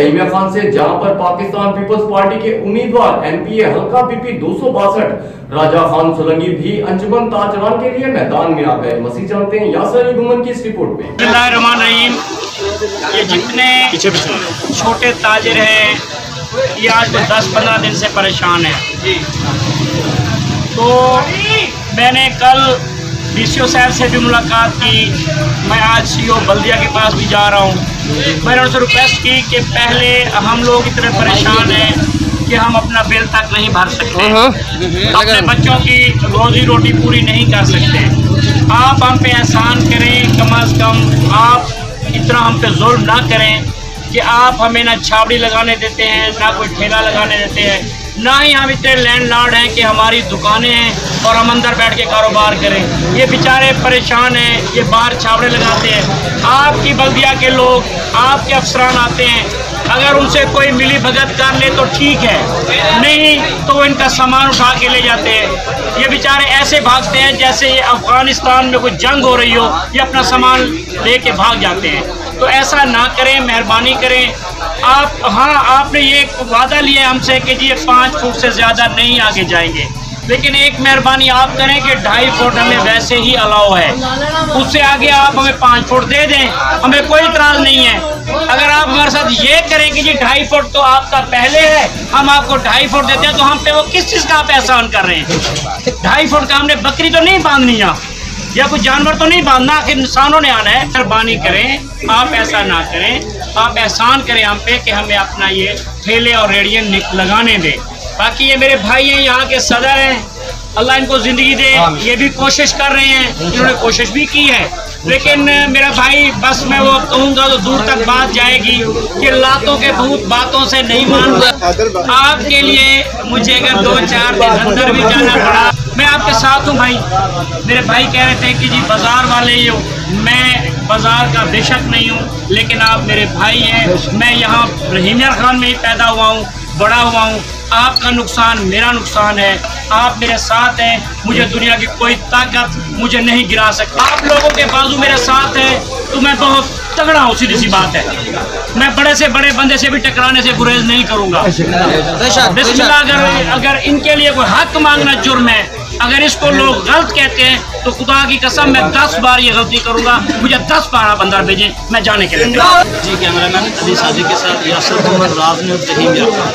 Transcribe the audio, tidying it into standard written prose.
रहीमिया खान से, जहां पर पाकिस्तान पीपल्स पार्टी के उम्मीदवार एमपीए हल्का पीपी 262 राजा खान सोलंकी भी अंजुमन ताजरान के लिए मैदान में आ गए। मसीह जानते हैं यासर गुमन की इस रिपोर्ट में। बिस्मिल्लाहिर्रहमानिर्रहीम। ये जितने छोटे ताजिर हैं ये आज 10-15 दिन से परेशान हैं। तो मैंने कल डीसीओ साहब से भी मुलाकात की, मैं आज सीओ बल्दिया के पास भी जा रहा हूँ। मैंने उनसे रिक्वेस्ट की कि पहले हम लोग इतने परेशान हैं कि हम अपना बिल तक नहीं भर सकते, अपने बच्चों की रोजी रोटी पूरी नहीं कर सकते। आप हम पे एहसान करें, कम अज़ कम आप इतना हम पे जुल्म ना करें कि आप हमें ना छावड़ी लगाने देते हैं, ना कोई ठेला लगाने देते हैं, ना ही हम इतने लैंडलॉर्ड हैं कि हमारी दुकानें हैं और हम अंदर बैठ के कारोबार करें। ये बेचारे परेशान हैं, ये बाहर छावड़े लगाते हैं। आपकी बल्दिया के लोग, आपके अफसरान आते हैं, अगर उनसे कोई मिली भगत कर ले तो ठीक है, नहीं तो वो इनका सामान उठा के ले जाते हैं। ये बेचारे ऐसे भागते हैं जैसे ये अफगानिस्तान में कोई जंग हो रही हो, ये अपना सामान लेके भाग जाते हैं। तो ऐसा ना करें, मेहरबानी करें। आप आपने ये वादा लिया हमसे कि जी 5 फुट से ज़्यादा नहीं आगे जाएंगे, लेकिन एक मेहरबानी आप करें कि 2.5 फुट हमें वैसे ही अलाउ है, उससे आगे आप हमें 5 फुट दे दें, हमें कोई इतराज़ नहीं है। अगर आप हमारे साथ ये करें कि जी 2.5 फुट तो आपका पहले है, हम आपको 2.5 फुट देते हैं, तो हम पे वो किस चीज़ का आप एहसान कर रहे हैं? 2.5 फुट का हमने बकरी तो नहीं बांधनी या कोई जानवर तो नहीं बांधना, आखिर इंसानों ने आना है। मेहरबानी करें, आप ऐसा ना करें, आप एहसान करें हम पे कि हमें अपना ये ठेले और रेडियन लगाने दें। बाकी ये मेरे भाई हैं, यहाँ के सदर हैं, अल्लाह इनको ज़िंदगी दे, ये भी कोशिश कर रहे हैं, इन्होंने कोशिश भी की है, लेकिन मेरा भाई बस मैं वो कहूँगा तो दूर तक बात जाएगी कि लातों के भूत बातों से नहीं मानूंगा। आपके लिए मुझे अगर 2-4 दिन अंदर भी जाना पड़ा, मैं आपके साथ हूँ भाई। मेरे भाई कह रहे थे कि जी बाज़ार वाले ही हो, मैं बाज़ार का बेशक नहीं हूँ, लेकिन आप मेरे भाई हैं। मैं यहाँ रहीमिया खान में ही पैदा हुआ हूँ, बड़ा हुआ हूँ। आपका नुकसान मेरा नुकसान है, आप मेरे साथ हैं, मुझे दुनिया की कोई ताकत मुझे नहीं गिरा सकती। आप लोगों के बाजू मेरे साथ है तो मैं बहुत तगड़ा हूँ, सीधी सी बात है। मैं बड़े से बड़े बंदे से भी टकराने से गुरेज नहीं करूँगा। बिस्मिल्लाह। अगर इनके लिए कोई हक मांगना जुर्म है, अगर इसको लोग गलत कहते हैं तो खुदा की कसम मैं 10 बार ये गलती करूँगा, मुझे 10 बार आप अंदर भेजें, मैं जाने के लिए। जी कैमरामैन अली सादी के साथ यासर गुमन, राज न्यूज़, रहीमिया।